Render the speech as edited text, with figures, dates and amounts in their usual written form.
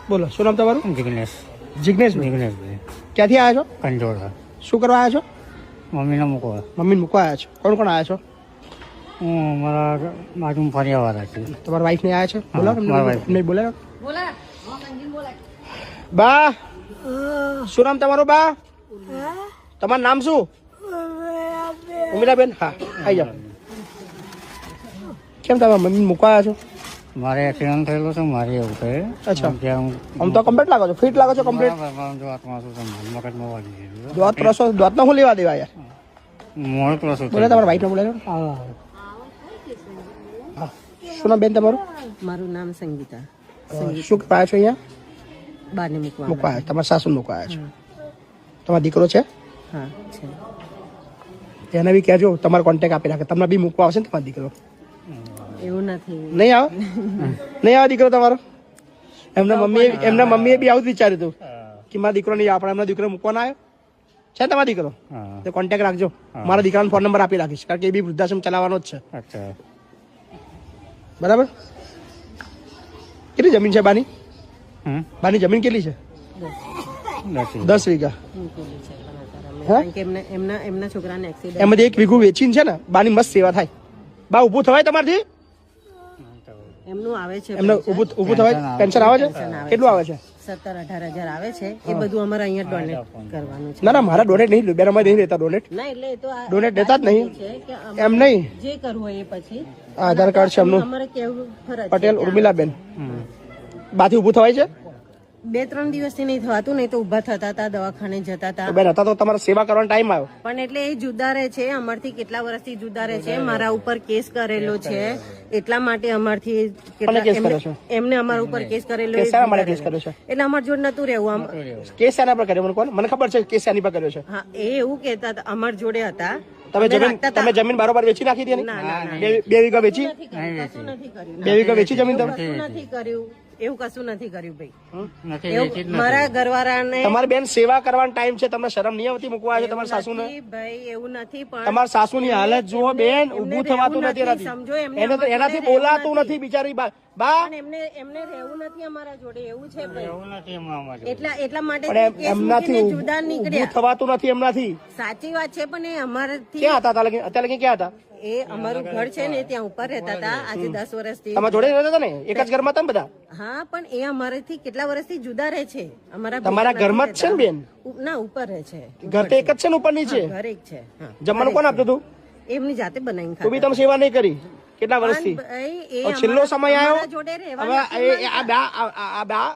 બોલો શું નામ તમારું? જિગ્નેશ. જિગ્નેશ જિગ્નેશભાઈ ક્યાંથી આવ્યા છો? કંજોડા. શું કરવા આવ્યા છો? મમ્મીને મૂકવા. મમ્મીને મૂકવા આવ્યા છો? કોણ કોણ આવ્યા છો? હું મારા બાજુમાં ફર્યાવાળા છે. તમારા વાઈફ ને આવ્યા છો? હા, બોલાવો મારા wife. નહીં બોલાવો. બા શું નામ તમારું બા? તમારું નામ શું? ઉમિલાબેન. હા આવી જાઓ. કેમ તમે મમ્મી મૂકવા આવ્યા છો? મારે એક્સિડન્ટ થયેલું છે, મારે એવું છે. અચ્છા. ત્યાં આમ તો કમ્પ્લીટ લાગો છો, ફિટ લાગો છો કમ્પ્લીટ. જો આત્મા શું છે, મગજમાં વાગી ગયેલું. દોત પ્રસો દોત નો હું લેવા દેવા યાર. મોડ પ્લસ બોલે તમારા વાઈફ ને બોલે. શું નામ બેન તમારું? મારું નામ સંગીતા. શું કરવા આવ્યા છો અહીંયા? બાને મૂકવા. મૂકવા આવ્યા તમારા સાસુ મૂકવા આવ્યા છો? તમારો દીકરો છે? હા છે. એને બી કહેજો તમારો કોન્ટેક્ટ આપી રાખે, તમને બી મૂકવા આવશે ને તમારો દીકરો. એવું નથી. નહીં આવે? નહીં આવે દીકરો તમારો? એમના મમ્મીએ બી આવું જ વિચાર્યું હતું કે મારા દીકરો નહીં આપણે એમના દીકરો મૂકવાનો આવ્યો છે. તમારો દીકરો તો કોન્ટેક્ટ રાખજો. મારા દીકરાનો ફોન નંબર આપી રાખીશ, કારણ કે એ બી વૃદ્ધાશ્રમ ચલાવવાનો જ છે. અચ્છા. બરાબર. કેટલી જમીન છે બાની? બાની જમીન કેટલી છે? 10 વીઘા. મૂકેલી છે પણ અત્યારે અમે. હા? કારણ કે એમના છોકરાને એક્સિડન્ટ. એમાંથી 1 વીઘું વેચીને છે ને બાની મસ્ત સેવા થાય. બા ઊભું થવાય તમારથી? એમનું આવે છે. એમને ઊભું થવાય? પેન્શન આવે છે? કેટલું આવે છે? 17-18 હજાર આવે છે. એ બધું અમારે અહીંયા ડોનેટ કરવાનું છે. ના ના મારા ડોનેટ નહીં, બેન અમારે નહીં રહેતા ડોનેટ. ના એટલે એ તો આ ડોનેટ દેતા જ નહીં. છે કે એમ નહીં, જે કરવું હોય એ પછી આધાર કાર્ડ છે એમનું. અમારે કેવું ફરજ છે. પટેલ ઉર્મિલાબેન. બાથી ઊભું થવાય છે? 2-3 દિવસથી નહીં થવાતું, નહીં તો ઊભા થતા હતા, દવાખાને જતા હતા. તો બેન હતા તો તમારે સેવા કરવાનો ટાઈમ આવ્યો. પણ એટલે એ જુદા રહે છે, અમારથી કેટલા વર્ષથી જુદા રહે છે. મારા ઉપર કેસ કરેલો છે, એટલા માટે અમારથી કોને કેસ કર્યો છે? એમને અમારા ઉપર કેસ કરેલો. કેસ શાના માટે કેસ કર્યો છે? એટલે અમાર જોડે નતું રહેવું. કેસ શાના પર કર્યો મને કોણ? મને ખબર છે કેસ શાની પર કર્યો છે. હા એ એવું કહેતા હતા, અમાર જોડે હતા. તમે જમીન બારોબાર વેચી નાખી હતી એની? બે વીઘા વેચી? કશું નથી કર્યું. 2 વીઘા વેચી જમીન તમે? કશું નથી કર્યું. એવું કશું નથી કર્યું ભાઈ. નથી એવું મારા ઘરવાળાને તમારે બેન સેવા કરવાનો ટાઈમ છે, તમને શરમ નહીં આવતી મૂકવા આવે છે તમારા સાસુને? નથી ભાઈ, એવું નથી. પણ તમારા સાસુની હાલત જુઓ બેન, ઊભું થવાતું નથી એનાથી. સમજો એમને એને તો એનાથી બોલાતું નથી બિચારી બા. પણ એમને રહેવું નથી અમારા જોડે, એવું છે ભાઈ. એવું નથી એમાં અમારે. એટલા માટે પણ કેસ એમનાથી મૂકીને જુદા ઊભું નીકળ્યા. થવાતું નથી એમનાથી. સાચી વાત છે, પણ એ અમારાથી ક્યાં હતા અત્યારે લગી ક્યાં હતા? એ અમારું ઘર છે ને ત્યાં ઉપર રહેતા હતા. આજે 10 વર્ષથી. તમારા જોડે રહેતા હતા ને? એક જ ઘરમાં હતા ને બધા? હા પણ એ અમારાથી કેટલા વર્ષથી જુદા રહે છે. તમારા ઘરમાં જ છે ને બેન? ના ઉપર રહે છે. ઘર તો એક જ છે ને ઉપર નીચે? ઘર એક છે. હા જમવાનું કોણ આપતું હતું? એમની જાતે બનાવીને તું બી તમે સેવા નહીં કરી કેટલા વર્ષથી? ખાતા. એ છેલ્લો સમય આવ્યો અમારા જોડે રહેવા હવે આ બા